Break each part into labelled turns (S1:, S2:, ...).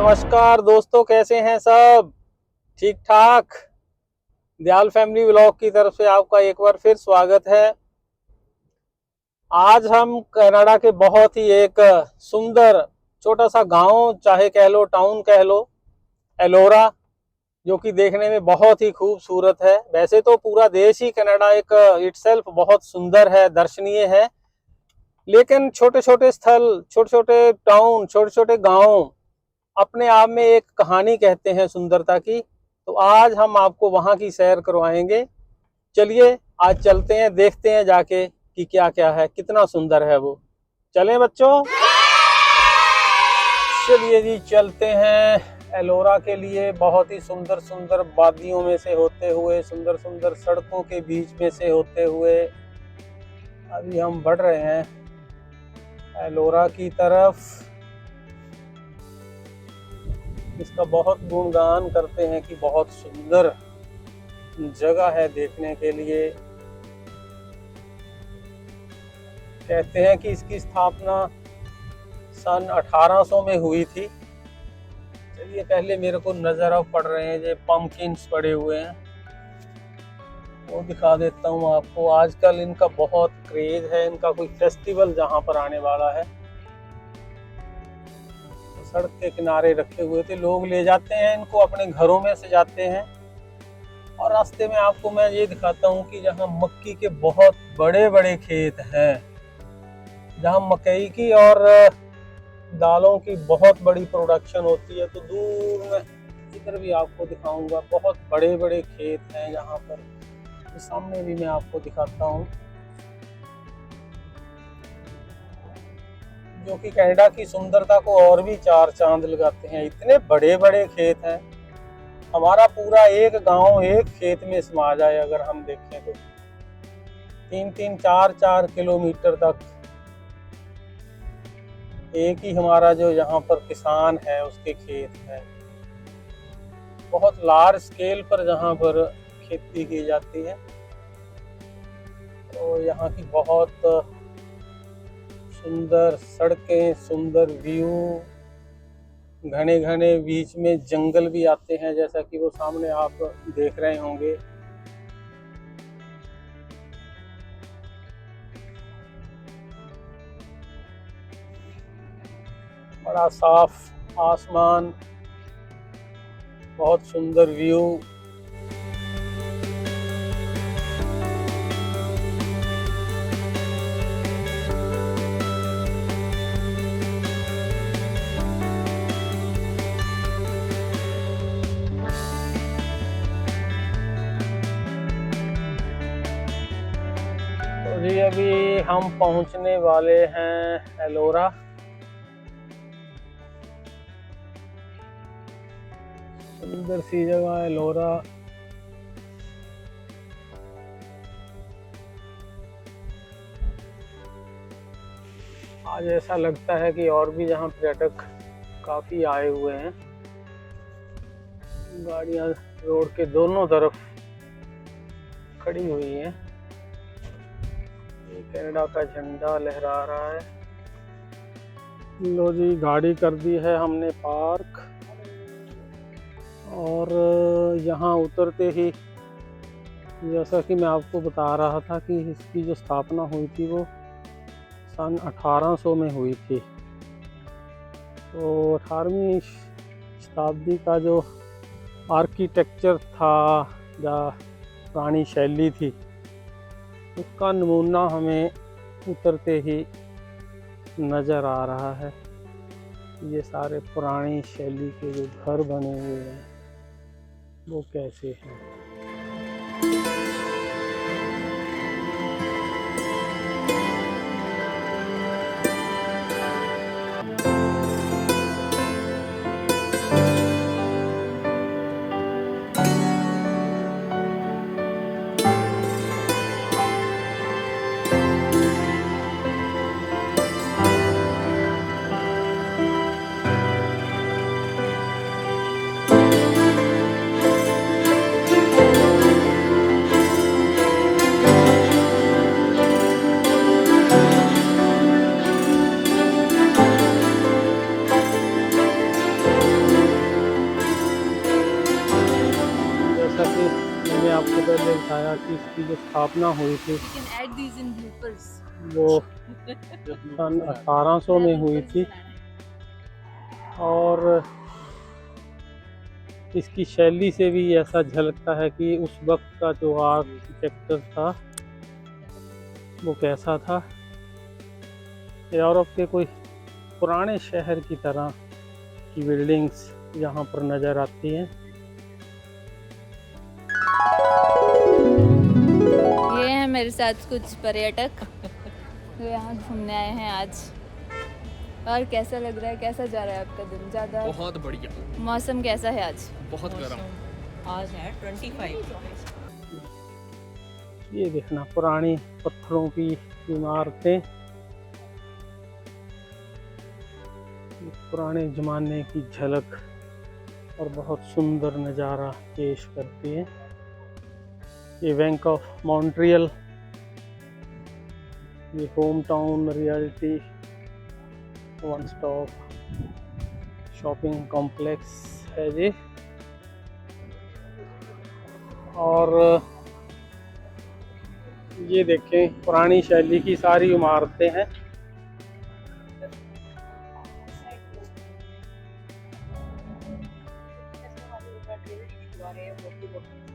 S1: नमस्कार दोस्तों, कैसे हैं सब? ठीक ठाक। दयाल फैमिली व्लॉग की तरफ से आपका एक बार फिर स्वागत है। आज हम कनाडा के बहुत ही एक सुंदर छोटा सा गांव चाहे कह लो, टाउन कह लो, एलोरा, जो कि देखने में बहुत ही खूबसूरत है। वैसे तो पूरा देश ही कनाडा एक इटसेल्फ बहुत सुंदर है, दर्शनीय है, लेकिन छोटे छोटे स्थल, छोटे छोटे टाउन, छोटे छोटे गांव अपने आप में एक कहानी कहते हैं सुंदरता की। तो आज हम आपको वहां की सैर करवाएंगे। चलिए आज चलते हैं, देखते हैं जाके कि क्या क्या है, कितना सुंदर है वो। चलें बच्चों, चलिए जी चलते हैं एलोरा के लिए। बहुत ही सुंदर सुंदर वादियों में से होते हुए, सुंदर सुंदर सड़कों के बीच में से होते हुए अभी हम बढ़ रहे हैं एलोरा की तरफ। इसका बहुत गुणगान करते हैं कि बहुत सुंदर जगह है देखने के लिए। कहते हैं कि इसकी स्थापना सन 1800 में हुई थी। चलिए पहले मेरे को नजर अब पड़ रहे हैं, जो पम्पकिन्स पड़े हुए हैं वो दिखा देता हूँ आपको। आजकल इनका बहुत क्रेज है, इनका कोई फेस्टिवल जहाँ पर आने वाला है। सड़क के किनारे रखे हुए थे, लोग ले जाते हैं इनको, अपने घरों में से जाते हैं। और रास्ते में आपको मैं ये दिखाता हूँ कि जहाँ मक्की के बहुत बड़े बड़े खेत हैं, जहाँ मकई की और दालों की बहुत बड़ी प्रोडक्शन होती है। तो दूर में इधर भी आपको दिखाऊंगा, बहुत बड़े बड़े खेत हैं जहाँ पर। तो सामने भी मैं आपको दिखाता हूँ, जो कि कनाडा की सुंदरता को और भी चार चांद लगाते हैं। इतने बड़े बड़े खेत हैं, हमारा पूरा एक गांव एक खेत में समा जाए अगर हम देखें तो। 3-3, 4-4 किलोमीटर तक एक ही हमारा जो यहाँ पर किसान है उसके खेत है। बहुत लार्ज स्केल पर जहाँ पर खेती की जाती है। तो यहाँ की बहुत सुंदर सड़कें, सुंदर व्यू, घने घने बीच में जंगल भी आते हैं, जैसा कि वो सामने आप देख रहे होंगे। बड़ा साफ आसमान, बहुत सुंदर व्यू। तो जी अभी हम पहुंचने वाले हैं एलोरा। सुंदर सी जगह एलोरा। आज ऐसा लगता है कि और भी जहाँ पर्यटक काफी आए हुए हैं। गाड़ियाँ रोड के दोनों तरफ खड़ी हुई हैं। ये कनाडा का झंडा लहरा रहा है। लो जी, गाड़ी कर दी है हमने पार्क। और यहाँ उतरते ही, जैसा कि मैं आपको बता रहा था कि इसकी जो स्थापना हुई थी वो सन 1800 में हुई थी। तो 18वीं शताब्दी का जो आर्किटेक्चर था या पुरानी शैली थी, उसका नमूना हमें उतरते ही नज़र आ रहा है। ये सारे पुरानी शैली के जो घर बने हुए हैं वो कैसे हैं। आपको पहले बताया कि इसकी जो स्थापना हुई थी वो सन 1800 में हुई थी, और इसकी शैली से भी ऐसा झलकता है कि उस वक्त का जो आर्किटेक्चर था वो कैसा था। यूरोप के कोई पुराने शहर की तरह की बिल्डिंग्स यहाँ पर नज़र आती हैं।
S2: ये हैं मेरे साथ कुछ पर्यटक जो यहाँ घूमने आए हैं आज। और कैसा लग रहा है, कैसा जा रहा है आपका दिन? ज़्यादा
S3: बहुत बढ़िया।
S2: मौसम कैसा है आज?
S3: बहुत गर्म।
S4: आज है 25।
S1: ये देखना पुरानी पत्थरों की इमारतें, पुराने ज़माने की झलक और बहुत सुंदर नज़ारा पेश करती है। ये बैंक ऑफ मॉन्ट्रियल, ये home town realty one stop shopping complex है जी। और ये देखें पुरानी शैली की सारी इमारतें हैं।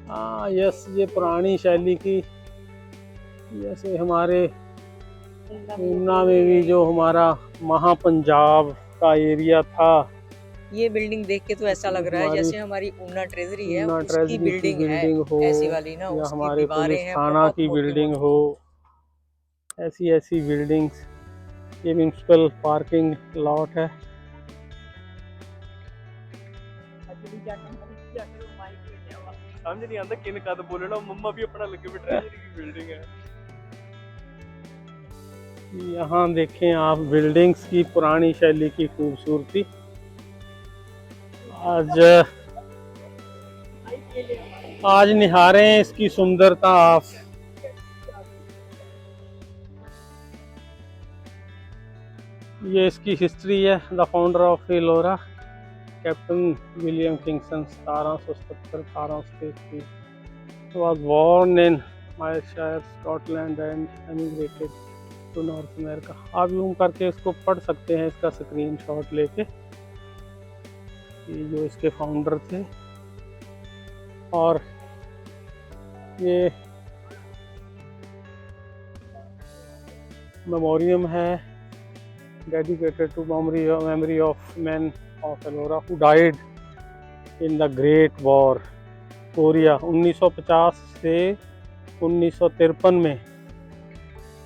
S1: हाँ यस, ये पुरानी शैली की, जैसे हमारे ऊना में भी जो हमारा महापंजाब का एरिया था,
S4: ये बिल्डिंग देख के तो ऐसा लग रहा है जैसे हमारी ऊना ट्रेजरी है,
S1: ऊना
S4: उसकी
S1: ट्रेजरी की
S4: बिल्डिंग है
S1: हो,
S4: ऐसी वाली ना,
S1: या
S4: उसकी
S1: हमारे
S4: दीवारें
S1: पुलिस
S4: हैं
S1: थाना
S4: बहुत
S1: की
S4: मोटी
S1: बिल्डिंग
S4: मोटी।
S1: हो, ऐसी बिल्डिंग्स। ये म्यूनसिपल पार्किंग लॉट है।
S3: समझ नहीं आता किन कद बोलना, मम्मा भी अपना लगे ट्रेजरी की बिल्डिंग है।
S1: यहाँ देखें आप बिल्डिंग्स की पुरानी शैली की खूबसूरती। आज निहारें इसकी सुंदरता आप। ये इसकी हिस्ट्री है। The founder of Ellora captain William Kingson 1777-1833 was born in Ayrshire, Scotland and emigrated to North America। आप यूं करके इसको पढ़ सकते हैं, इसका स्क्रीनशॉट लेके, ये जो इसके फाउंडर थे। और ये मेमोरियम है dedicated to memory of men of Ellora who died in the Great War Korea 1950 से 1953 में,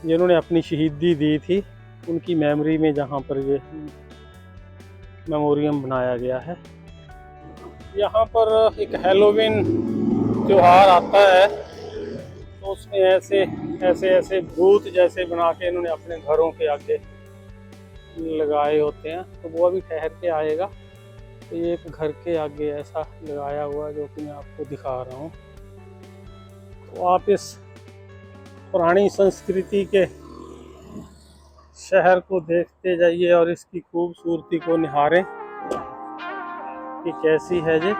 S1: जिन्होंने अपनी शहीदी दी थी, उनकी मेमोरी में जहाँ पर ये मेमोरियम बनाया गया है। यहाँ पर एक हैलोवीन त्योहार आता है, तो उसमें ऐसे भूत जैसे बना के इन्होंने अपने घरों के आगे लगाए होते हैं, तो वो अभी ठहर के आएगा। तो ये एक घर के आगे ऐसा लगाया हुआ जो कि मैं आपको दिखा रहा हूँ। तो आप इस पुरानी संस्कृति के शहर को देखते जाइए और इसकी खूबसूरती को निहारें कि कैसी है जी।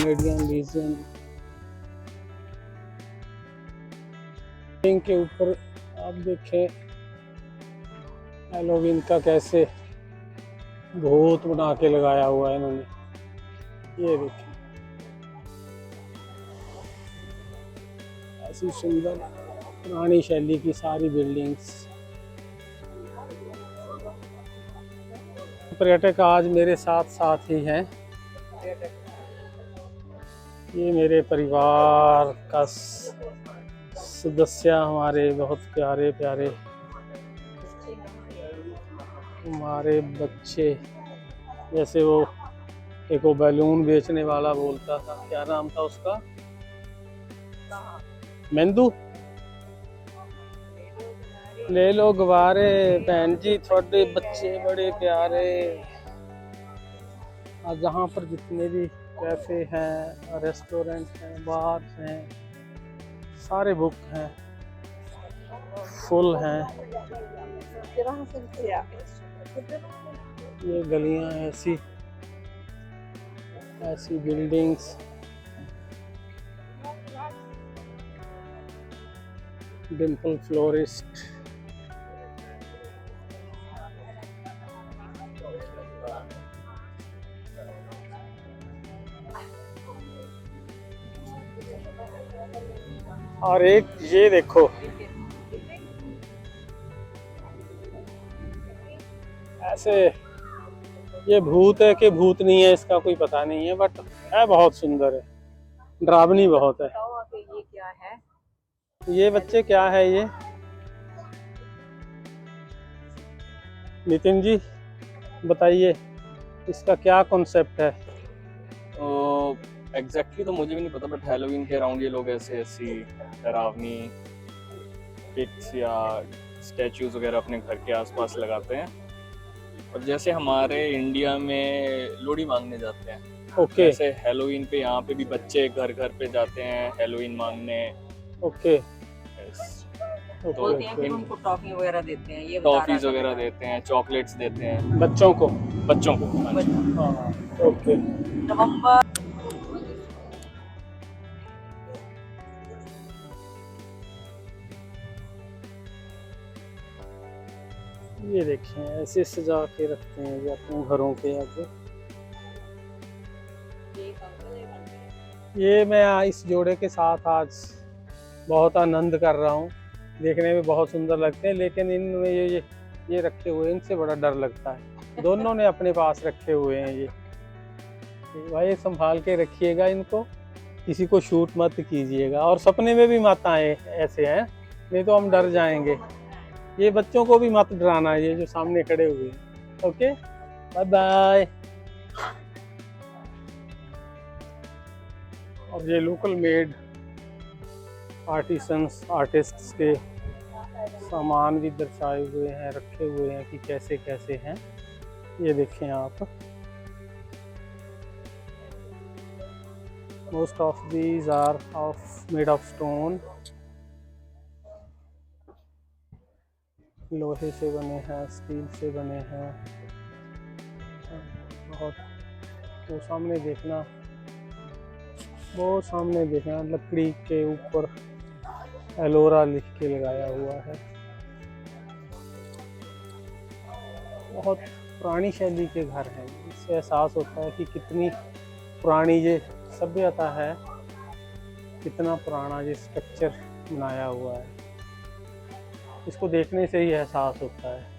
S1: कैनेडियन लीजन के ऊपर आप देखें हैलोवीन का कैसे भूत बना के लगाया हुआ है इन्होंने। ये देखें ऐसी सुंदर पुरानी शैली की सारी बिल्डिंग्स। पर्यटक आज मेरे साथ साथ ही हैं। ये मेरे परिवार का सदस्य, हमारे बहुत प्यारे प्यारे हमारे बच्चे। जैसे वो एक वो बैलून बेचने वाला बोलता था, क्या नाम था उसका, मेंदू। ले लो गुब्बारे भैन जी, थोड़े बच्चे बड़े प्यारे। और जहाँ पर जितने भी कैफे हैं, रेस्टोरेंट हैं, बार हैं, सारे बुक हैं, फुल हैं। ये गलियां ऐसी ऐसी बिल्डिंग्स, डिम्पल फ्लोरिस्ट। और एक ये देखो, ऐसे ये भूत है कि भूत नहीं है इसका कोई पता नहीं है, बट है बहुत सुंदर है, डरावनी बहुत है।
S4: ये क्या है?
S1: ये बच्चे क्या है ये, नितिन जी बताइए इसका क्या कॉन्सेप्ट है?
S3: एग्जैक्टली तो मुझे भी नहीं पता, बट हैलोवीन के अराउंड ये लोग ऐसे ऐसी डरावनी पिक्स या स्टैचूज वगैरह अपने घर के आसपास लगाते हैं। और जैसे हमारे इंडिया में लोहड़ी मांगने जाते हैं,
S1: ओके
S3: जैसे हैलोवीन पे यहाँ पे भी बच्चे घर घर पे जाते हैं हैलोवीन मांगने।
S1: ओके
S3: तो
S4: बोलते हैं फिर उनको टॉफी वगैरह देते हैं, ये बता रहा
S3: टॉफीज
S4: था।
S3: वगैरह देते हैं, चॉकलेट्स देते हैं
S1: बच्चों को।
S3: बच्चों को। हाँ जी।
S1: हाँ, ओके।
S4: नवंबर
S1: ये देखिए ऐसे सजा के रखते हैं ये अपने घरों के आगे। ये मैं इस जोड़े के साथ आज बहुत आनंद कर रहा हूँ, देखने में बहुत सुंदर लगते हैं, लेकिन इनमें ये रखे हुए इनसे बड़ा डर लगता है। दोनों ने अपने पास रखे हुए हैं ये। भाई संभाल के रखिएगा इनको, किसी को शूट मत कीजिएगा, और सपने में भी मत आए ऐसे हैं, नहीं तो हम डर जाएंगे। ये बच्चों को भी मत डराना, ये जो सामने खड़े हुए हैं। Okay bye bye. और ये लोकल मेड आर्टिस्ट्स के सामान भी दर्शाए हुए हैं, रखे हुए हैं कि कैसे कैसे हैं। ये देखें आप, most of these are made of stone, लोहे से बने हैं, स्टील से बने हैं। बहुत वो सामने देखना, वो सामने देखना, लकड़ी के ऊपर एलोरा लिख के लगाया हुआ है। बहुत पुरानी शैली के घर हैं, इससे एहसास होता है कि कितनी पुरानी ये सभ्यता है, कितना पुराना ये स्ट्रक्चर बनाया हुआ है। इसको देखने से ही एहसास होता है।